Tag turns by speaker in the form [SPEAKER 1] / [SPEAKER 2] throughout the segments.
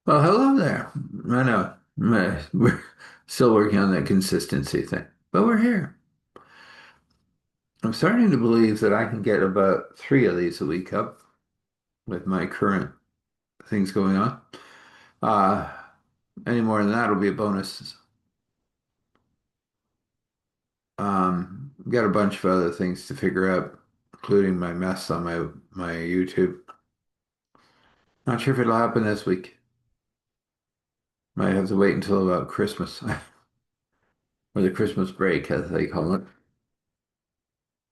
[SPEAKER 1] Well, hello there. I know we're still working on that consistency thing, but we're here. I'm starting to believe that I can get about three of these a week up with my current things going on. Uh, any more than that will be a bonus. Got a bunch of other things to figure out, including my mess on my YouTube. Not sure if it'll happen this week. Might have to wait until about Christmas or the Christmas break, as they call it.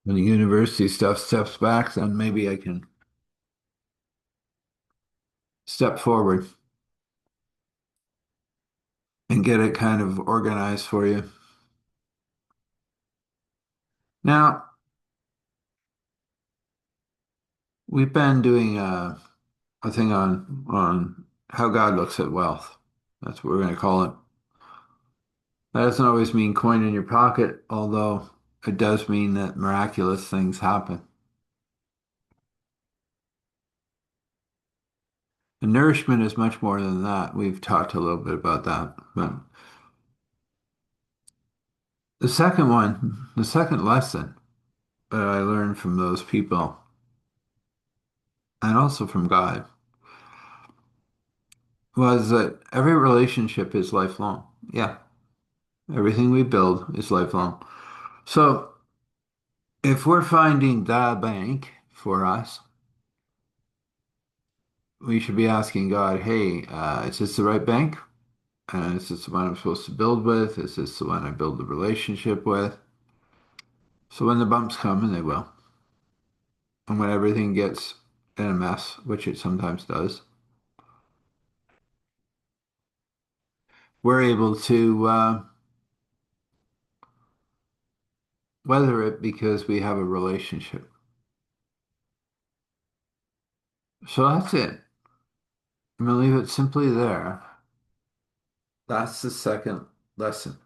[SPEAKER 1] When the university stuff steps back, then maybe I can step forward and get it kind of organized for you. Now, we've been doing a thing on how God looks at wealth. That's what we're going to call it. That doesn't always mean coin in your pocket, although it does mean that miraculous things happen. And nourishment is much more than that. We've talked a little bit about that. But the second lesson that I learned from those people and also from God was that every relationship is lifelong. Yeah, everything we build is lifelong. So if we're finding the bank for us, we should be asking God, hey, is this the right bank? Is this the one I'm supposed to build with? Is this the one I build the relationship with? So when the bumps come, and they will, and when everything gets in a mess, which it sometimes does, we're able to weather it because we have a relationship. So that's it. I'm gonna leave it simply there. That's the second lesson.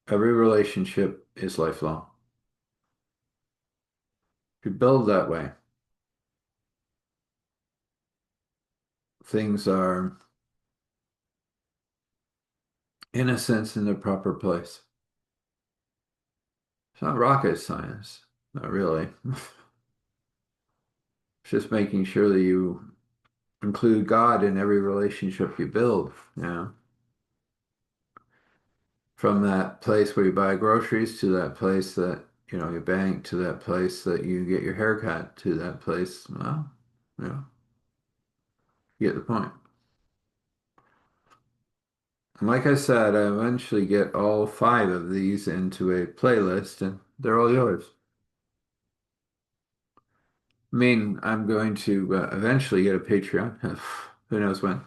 [SPEAKER 1] Every relationship is lifelong. If you build that way, things are, in a sense, in their proper place. It's not rocket science, not really. It's just making sure that you include God in every relationship you build, you know. From that place where you buy groceries to that place that, you bank to that place that you get your haircut to that place. Well, you get the point. And like I said, I eventually get all five of these into a playlist and they're all yours. I mean, I'm going to eventually get a Patreon. Who knows when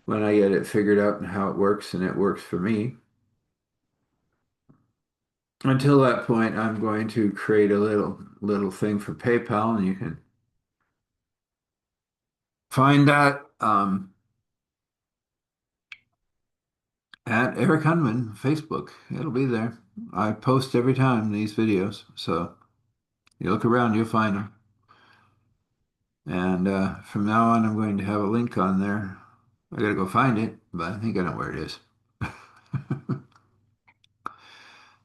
[SPEAKER 1] I get it figured out and how it works and it works for me. Until that point, I'm going to create a little thing for PayPal and you can find that at Eric Hunman Facebook. It'll be there. I post every time these videos, so you look around, you'll find them. And from now on, I'm going to have a link on there. I gotta go find it, but I think I know where it is.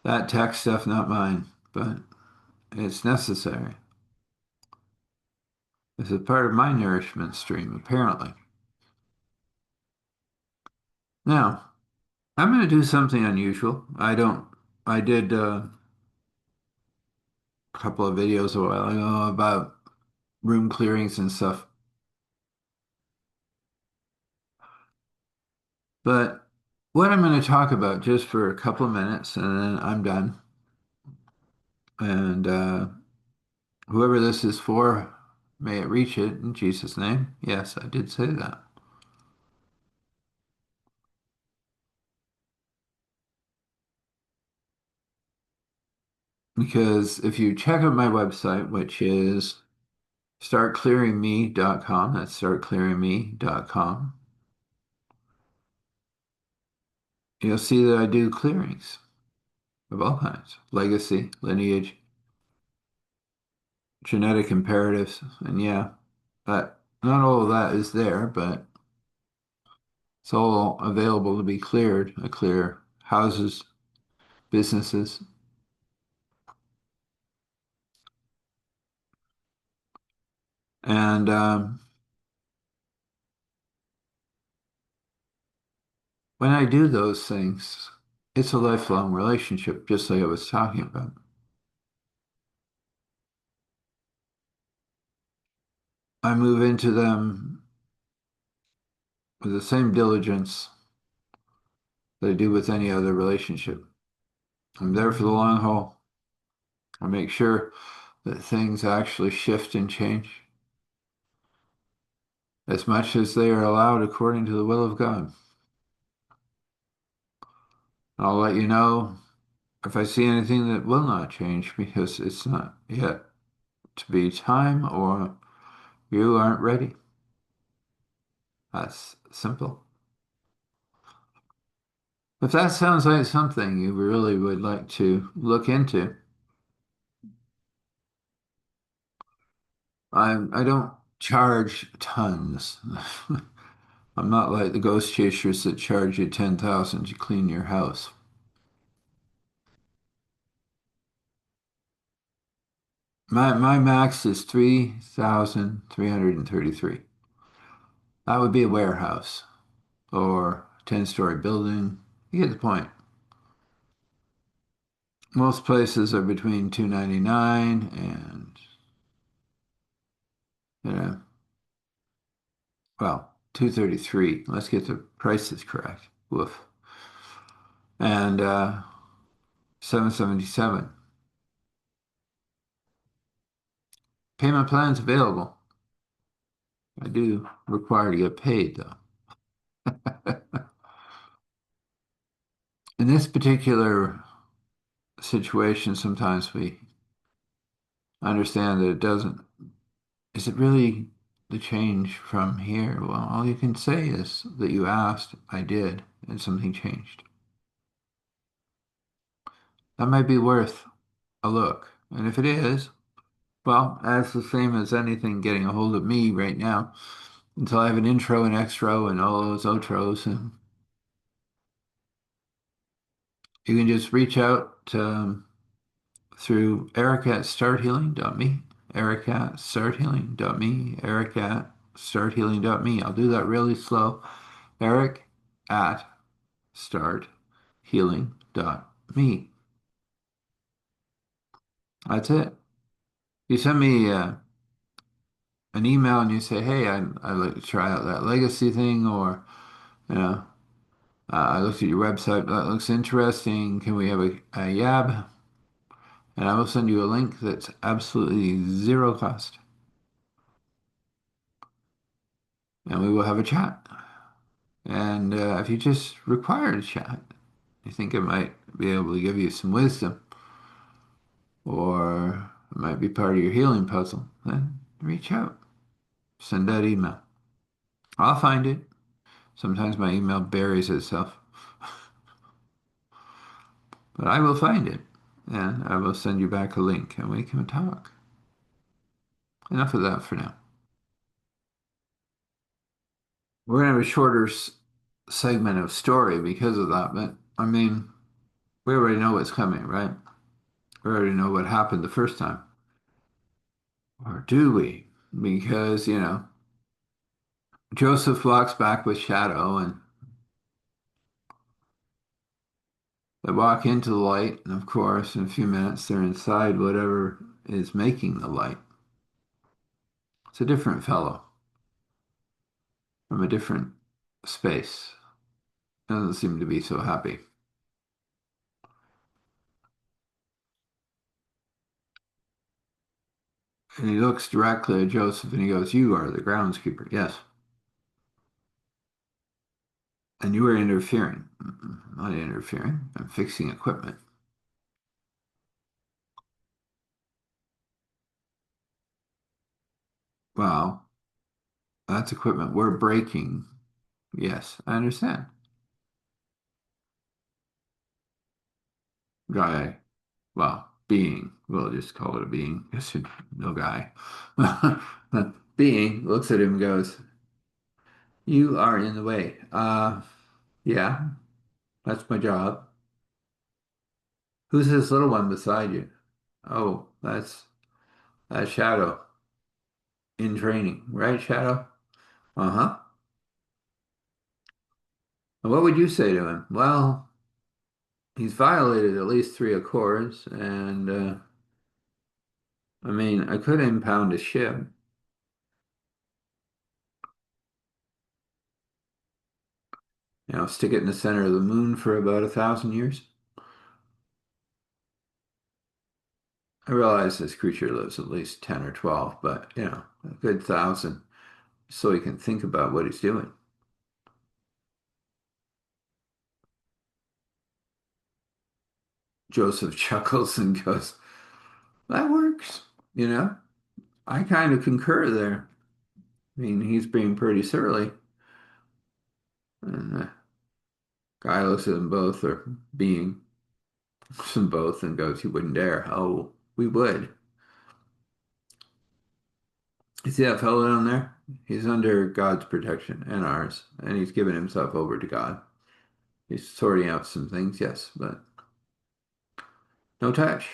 [SPEAKER 1] That tech stuff, not mine, but it's necessary. This is part of my nourishment stream, apparently. Now, I'm going to do something unusual. I did a couple of videos a while ago about room clearings and stuff, but what I'm going to talk about just for a couple of minutes and then I'm done. And whoever this is for, may it reach it in Jesus' name. Yes, I did say that. Because if you check out my website, which is startclearingme.com, that's startclearingme.com, you'll see that I do clearings of all kinds, legacy, lineage, genetic imperatives, and yeah, but not all of that is there, but It's all available to be cleared. I clear houses, businesses. And when I do those things, it's a lifelong relationship, just like I was talking about. I move into them with the same diligence that I do with any other relationship. I'm there for the long haul. I make sure that things actually shift and change as much as they are allowed according to the will of God. I'll let you know if I see anything that will not change because it's not yet to be time or you aren't ready. That's simple. If that sounds like something you really would like to look into, I don't charge tons. I'm not like the ghost chasers that charge you 10,000 to clean your house. My max is 3,333. That would be a warehouse or 10-story building. You get the point. Most places are between 299 and you know, well, 233. Let's get the prices correct. Woof. And 777. Payment plans available. I do require to get paid though. In this particular situation, sometimes we understand that it doesn't. Is it really the change from here? Well, all you can say is that you asked, I did, and something changed. That might be worth a look. And if it is, well, that's the same as anything getting a hold of me right now until I have an intro and extro and all those outros. And you can just reach out through eric@starthealing.me, eric@starthealing.me, eric@starthealing.me. I'll do that really slow. eric@starthealing.me. That's it. You send me an email and you say, hey, I'd like to try out that legacy thing, or, you know, I looked at your website, that looks interesting. Can we have a YAB? And I will send you a link that's absolutely zero cost. And we will have a chat. And if you just require a chat, you think it might be able to give you some wisdom, or it might be part of your healing puzzle, then reach out. Send that email. I'll find it. Sometimes my email buries itself, but I will find it. And I will send you back a link and we can talk. Enough of that for now. We're going to have a shorter segment of story because of that, but I mean, we already know what's coming, right? We already know what happened the first time. Or do we? Because, Joseph walks back with Shadow and they walk into the light, and of course, in a few minutes, they're inside whatever is making the light. It's a different fellow from a different space. Doesn't seem to be so happy. And he looks directly at Joseph and he goes, you are the groundskeeper. Yes. And you are interfering. I'm not interfering. I'm fixing equipment. Well, that's equipment we're breaking. Yes, I understand. Guy, well, being, we'll just call it a being. Yes, no guy. Being looks at him and goes, You are in the way. Yeah, that's my job. Who's this little one beside you? Oh, that's Shadow in training, right, Shadow? Uh-huh. And what would you say to him? Well, he's violated at least three accords, and I mean, I could impound a ship, stick it in the center of the moon for about 1,000 years. I realize this creature lives at least 10 or 12, but a good 1,000, so he can think about what he's doing. Joseph chuckles and goes, that works, you know? I kind of concur there. I mean, he's being pretty surly. And the guy looks at them both, or being them both, and goes, you wouldn't dare. Oh, we would. You see that fellow down there? He's under God's protection and ours, and he's given himself over to God. He's sorting out some things, yes, but no touch.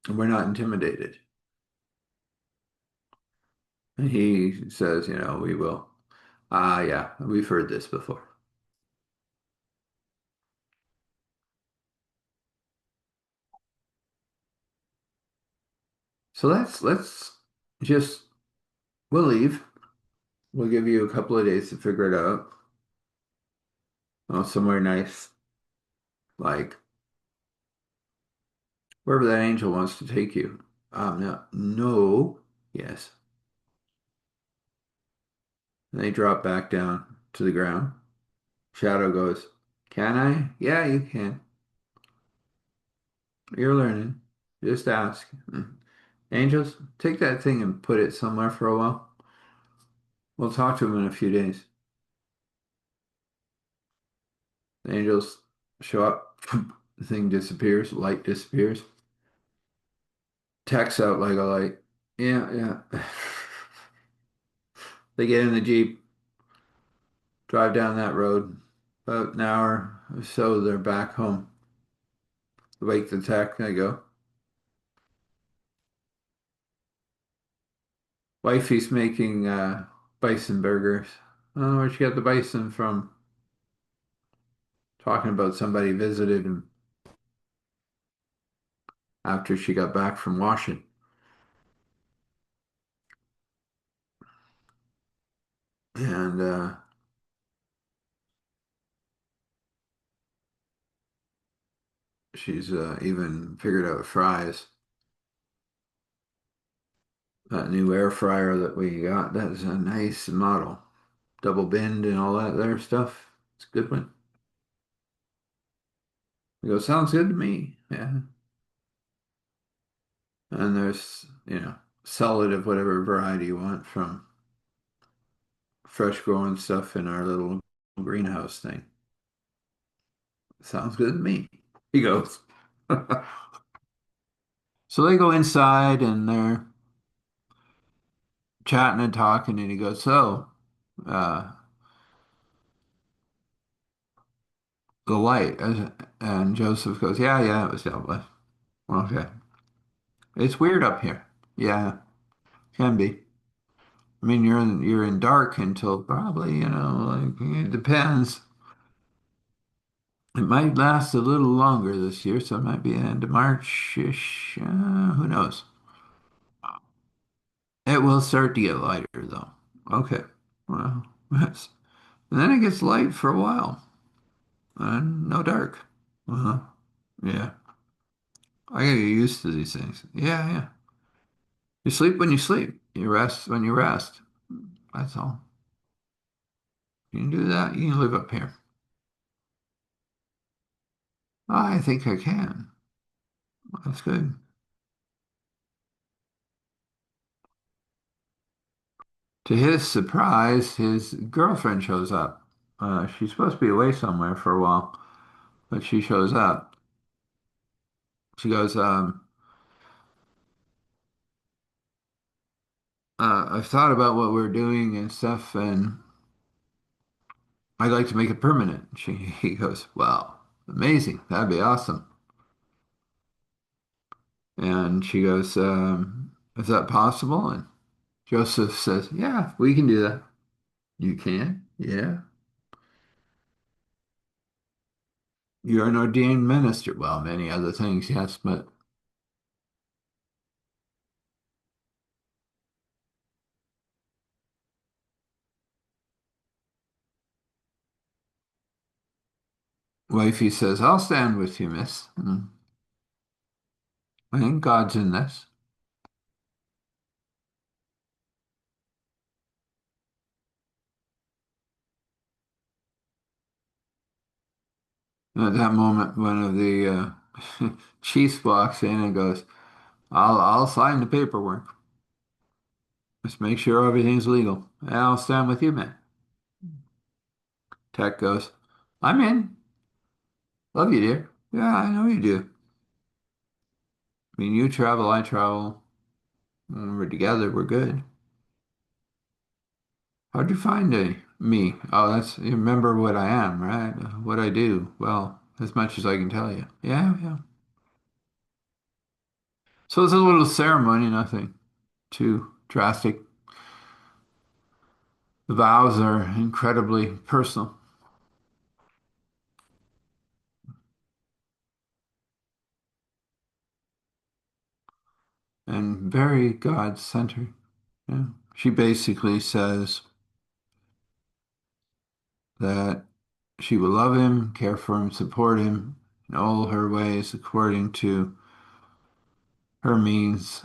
[SPEAKER 1] And we're not intimidated. And he says, we will. Ah, yeah, we've heard this before. So let's just we'll leave. We'll give you a couple of days to figure it out. Oh, somewhere nice, like wherever that angel wants to take you. No, no, yes. And they drop back down to the ground. Shadow goes, can I? Yeah, you can. You're learning. Just ask. Angels, take that thing and put it somewhere for a while. We'll talk to him in a few days. The angels show up. The thing disappears. Light disappears. Text out like a light. Yeah, yeah. They get in the Jeep, drive down that road. About an hour or so, they're back home. Wake the tech. They go. Wifey's making bison burgers. Oh, where'd she get the bison from? Talking about somebody visited him after she got back from washing. And she's even figured out fries. That new air fryer that we got, that's a nice model. Double bend and all that there stuff. It's a good one. We go, sounds good to me. Yeah. And there's, sell it of whatever variety you want from fresh growing stuff in our little greenhouse thing. Sounds good to me. He goes. So they go inside and they're chatting and talking, and he goes, so, uh, the light. And Joseph goes, yeah, yeah, it was dealt with. Okay. It's weird up here. Yeah, can be. I mean, you're in dark until probably, like it depends. It might last a little longer this year, so it might be end of March-ish. Who knows? It will start to get lighter though. Okay. Well, yes. And then it gets light for a while and no dark. Uh-huh. Yeah. I gotta get used to these things. Yeah, yeah. You sleep when you sleep. You rest when you rest. That's all. You can do that. You can live up here. I think I can. That's good. To his surprise, his girlfriend shows up. She's supposed to be away somewhere for a while, but she shows up. She goes, I've thought about what we're doing and stuff, and I'd like to make it permanent. He goes, wow, amazing. That'd be awesome. And she goes, is that possible? And Joseph says, yeah, we can do that. You can? Yeah. You're an ordained minister. Well, many other things, yes, but wifey says, I'll stand with you, miss. I think God's in this. And at that moment, one of the chiefs walks in and goes, I'll sign the paperwork. Just make sure everything's legal. And I'll stand with you, man. Tech goes, I'm in. Love you, dear. Yeah, I know you do. I mean, you travel, I travel. When we're together, we're good. How'd you find me? Oh, you remember what I am, right? What I do. Well, as much as I can tell you. Yeah, yeah. So it's a little ceremony, nothing too drastic. The vows are incredibly personal and very God-centered. Yeah. She basically says that she will love him, care for him, support him in all her ways according to her means,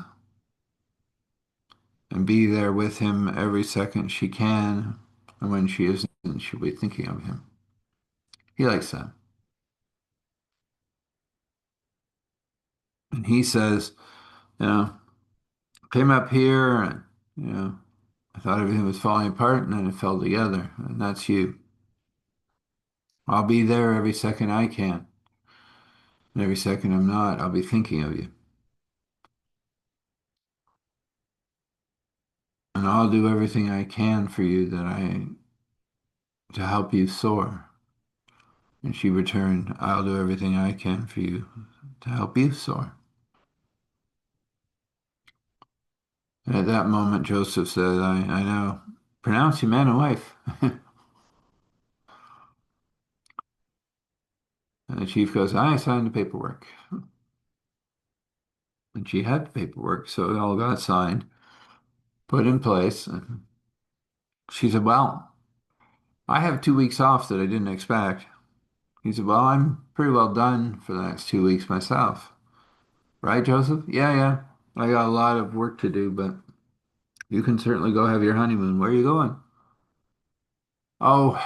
[SPEAKER 1] and be there with him every second she can. And when she isn't, she'll be thinking of him. He likes that. And he says, you know, came up here and, you know, I thought everything was falling apart and then it fell together. And that's you. I'll be there every second I can. And every second I'm not, I'll be thinking of you. And I'll do everything I can for you to help you soar. And she returned, I'll do everything I can for you to help you soar. And at that moment, Joseph said, I now pronounce you man and wife. And the chief goes, I signed the paperwork. And she had the paperwork, so it all got signed, put in place. And she said, well, I have 2 weeks off that I didn't expect. He said, well, I'm pretty well done for the next 2 weeks myself. Right, Joseph? Yeah, yeah. I got a lot of work to do, but you can certainly go have your honeymoon. Where are you going? Oh,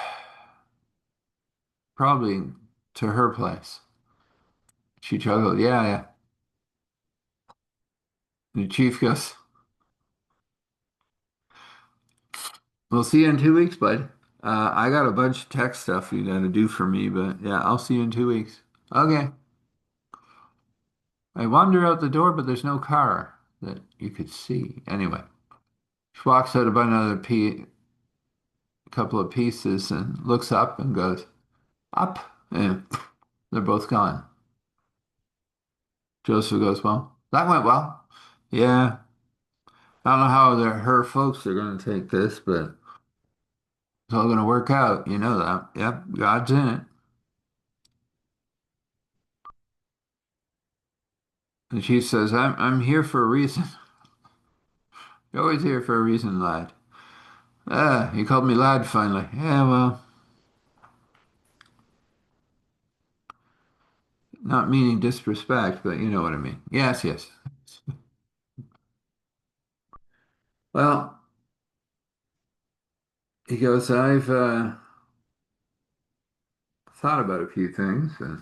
[SPEAKER 1] probably to her place. She chuckled, yeah, yeah. And the chief goes, we'll see you in 2 weeks, bud. I got a bunch of tech stuff you got to do for me, but yeah, I'll see you in 2 weeks. Okay. I wander out the door, but there's no car that you could see. Anyway, she walks out about couple of pieces and looks up and goes, up, and they're both gone. Joseph goes, well, that went well. Yeah, I don't know how her folks are going to take this, but it's all going to work out. You know that. Yep, God's in it. And she says, I'm here for a reason. You're always here for a reason, lad. Ah, you called me lad finally. Yeah, well, not meaning disrespect, but you know what I mean. Yes, yes. Well, he goes, I've thought about a few things. And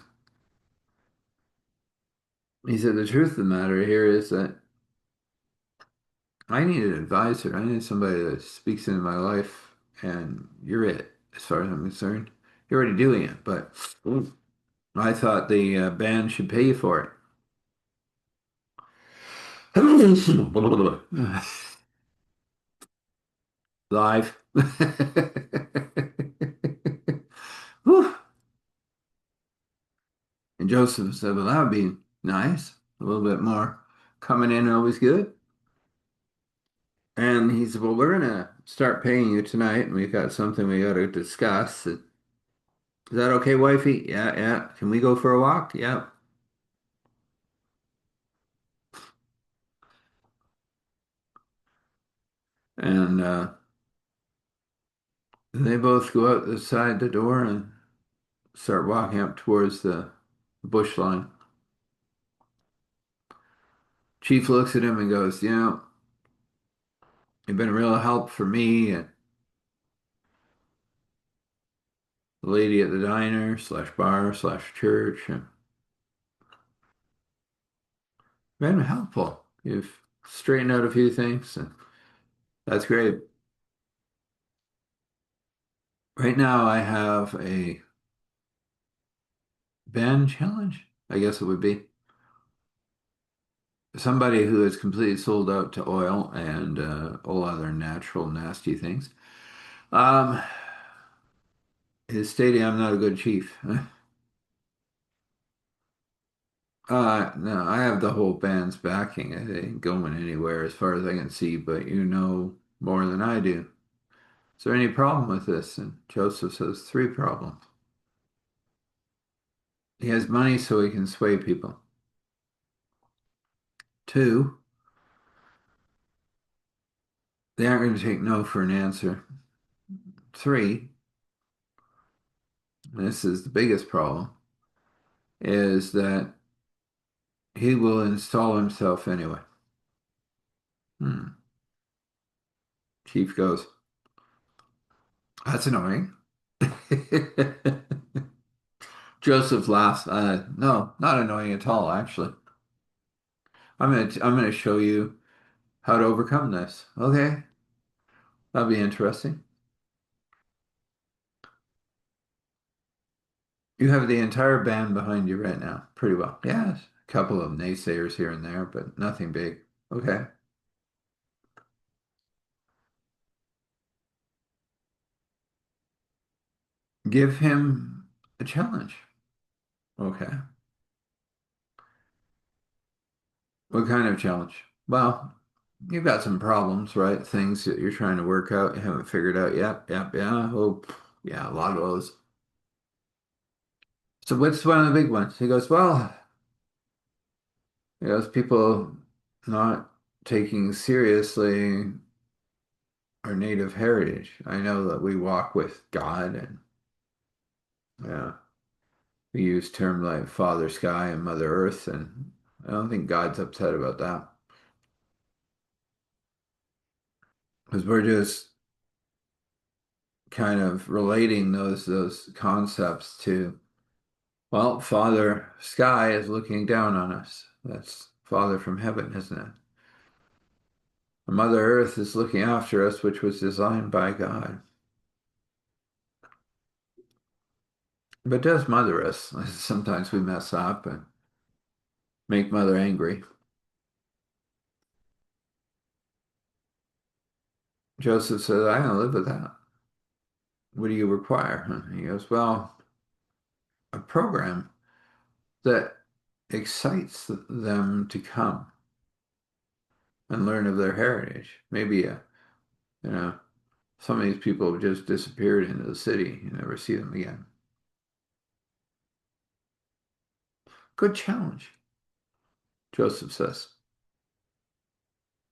[SPEAKER 1] he said, the truth of the matter here is that I need an advisor. I need somebody that speaks into my life, and you're it, as far as I'm concerned. You're already doing it, but I thought the band should pay you for it. live. Whew. And Joseph said, well, that would be nice. A little bit more coming in, always good. And he said, well, we're gonna start paying you tonight, and we've got something we got to discuss. Is that okay, wifey? Yeah, yeah. Can we go for a walk? Yeah. And they both go out the side the door and start walking up towards the bush line. Chief looks at him and goes, you know, you've been a real help for me and the lady at the diner slash bar slash church. And been helpful. You've straightened out a few things, and that's great. Right now, I have a band challenge, I guess it would be. Somebody who is completely sold out to oil and all other natural nasty things. Um, is stating I'm not a good chief. No, I have the whole band's backing. It ain't going anywhere as far as I can see, but you know more than I do. Is there any problem with this? And Joseph says, three problems. He has money so he can sway people. Two, they aren't going to take no for an answer. Three, and this is the biggest problem, is that he will install himself anyway. Hmm. Chief goes, that's annoying. Joseph laughs. No, not annoying at all, actually. I'm gonna show you how to overcome this. Okay, that'll be interesting. You have the entire band behind you right now. Pretty well. Yes, a couple of naysayers here and there, but nothing big. Okay. Give him a challenge. Okay. What kind of challenge? Well, you've got some problems, right? Things that you're trying to work out, you haven't figured out yet. Yep, yeah. Oh, yeah, a lot of those. So what's one of the big ones? He goes, well, people not taking seriously our native heritage. I know that we walk with God and yeah, we use terms like Father Sky and Mother Earth, and I don't think God's upset about that because we're just kind of relating those concepts to, well, Father Sky is looking down on us. That's Father from heaven, isn't it? Mother Earth is looking after us, which was designed by God, but does mother us. Sometimes we mess up and make Mother angry. Joseph says, I don't live with that. What do you require? And he goes, well, a program that excites them to come and learn of their heritage. Maybe you know, some of these people have just disappeared into the city. You never see them again. Good challenge, Joseph says.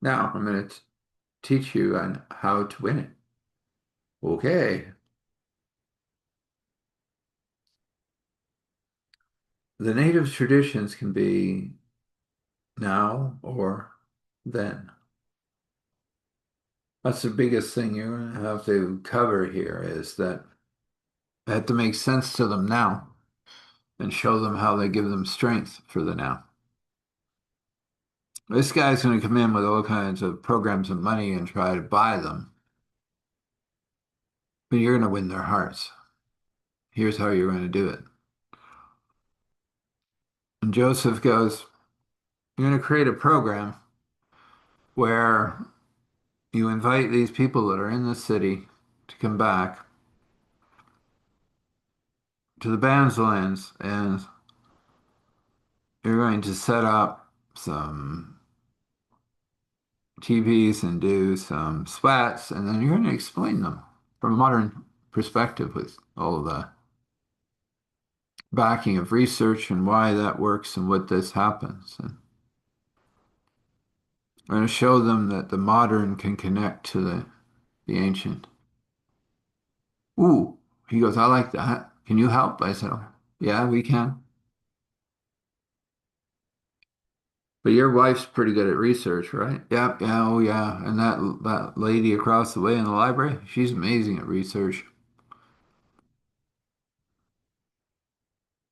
[SPEAKER 1] Now I'm going to teach you on how to win it. Okay. The native traditions can be now or then. That's the biggest thing you're going to have to cover here is that I have to make sense to them now and show them how they give them strength for the now. This guy's going to come in with all kinds of programs and money and try to buy them, but you're going to win their hearts. Here's how you're going to do it. And Joseph goes, you're going to create a program where You invite these people that are in the city to come back to the band's lands, and you're going to set up some TVs and do some spats, and then you're going to explain them from a modern perspective with all of the backing of research and why that works and what this happens. And I'm going to show them that the modern can connect to the ancient. Ooh, he goes, I like that. Can you help? I said, oh, yeah, we can. But your wife's pretty good at research, right? Yep, yeah, oh yeah. And that lady across the way in the library, she's amazing at research.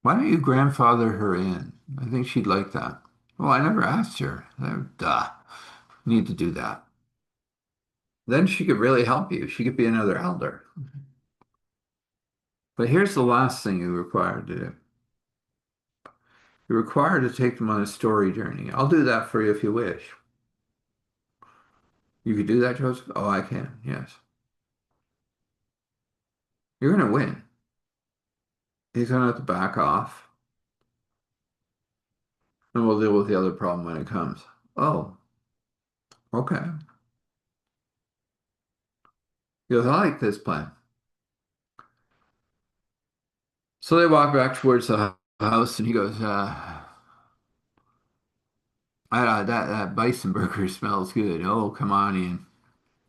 [SPEAKER 1] Why don't you grandfather her in? I think she'd like that. Well, I never asked her. Duh. Need to do that. Then she could really help you. She could be another elder. But here's the last thing you require to do. You're required to take them on a story journey. I'll do that for you if you wish. You could do that, Joseph? Oh, I can. Yes. You're going to win. He's going to have to back off, and we'll deal with the other problem when it comes. Oh, okay. He goes, I like this plan. So they walk back towards the house, and he goes, that bison burger smells good. Oh, come on in.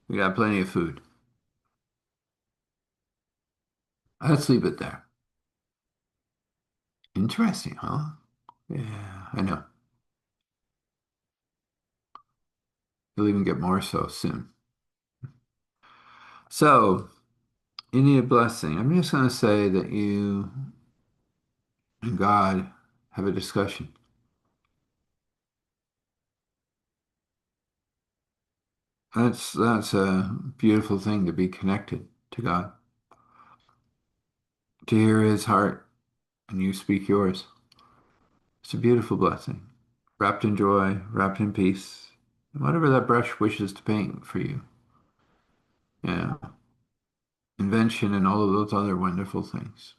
[SPEAKER 1] We got plenty of food. Let's leave it there. Interesting, huh? Yeah, I know. You'll even get more so soon. So, you need a blessing. I'm just going to say that you and God have a discussion. That's a beautiful thing to be connected to God, to hear His heart and you speak yours. It's a beautiful blessing, wrapped in joy, wrapped in peace, and whatever that brush wishes to paint for you. Yeah, invention and all of those other wonderful things.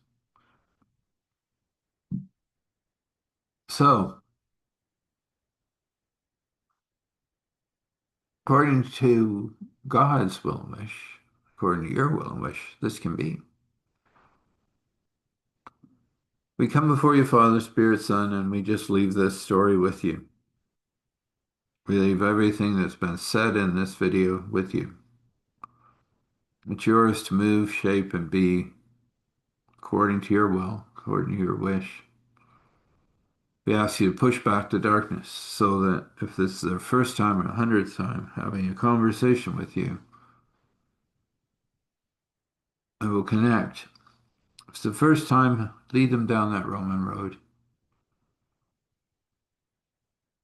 [SPEAKER 1] So, according to God's will and wish, according to your will and wish, this can be. We come before you, Father, Spirit, Son, and we just leave this story with you. We leave everything that's been said in this video with you. It's yours to move, shape, and be according to your will, according to your wish. We ask you to push back the darkness so that if this is their first time or 100th time having a conversation with you, it will connect. If it's the first time, lead them down that Roman road.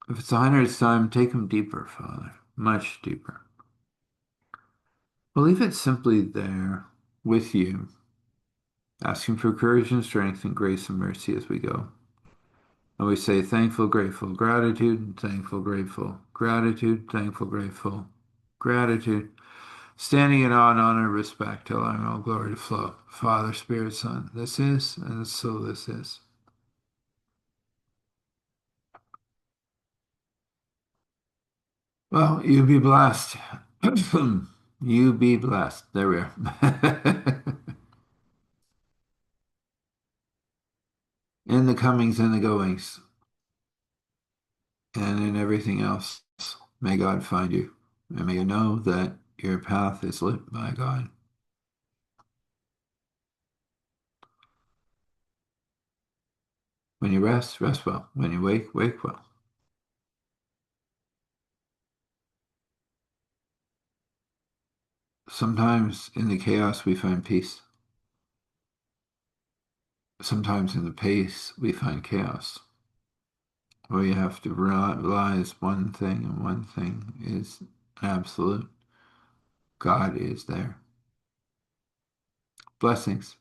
[SPEAKER 1] If it's the 100th time, take them deeper, Father, much deeper. We'll leave it simply there with you, asking for courage and strength and grace and mercy as we go. And we say thankful, grateful, gratitude, thankful, grateful, gratitude, thankful, grateful, gratitude. Standing in awe and honor and respect, allowing all glory to flow. Father, Spirit, Son, this is, and so this is. Well, you be blessed. You be blessed. There we are. In the comings and the goings, and in everything else, may God find you. And may you know that your path is lit by God. When you rest, rest well. When you wake, wake well. Sometimes in the chaos we find peace. Sometimes in the pace we find chaos. We have to realize one thing, and one thing is absolute. God is there. Blessings.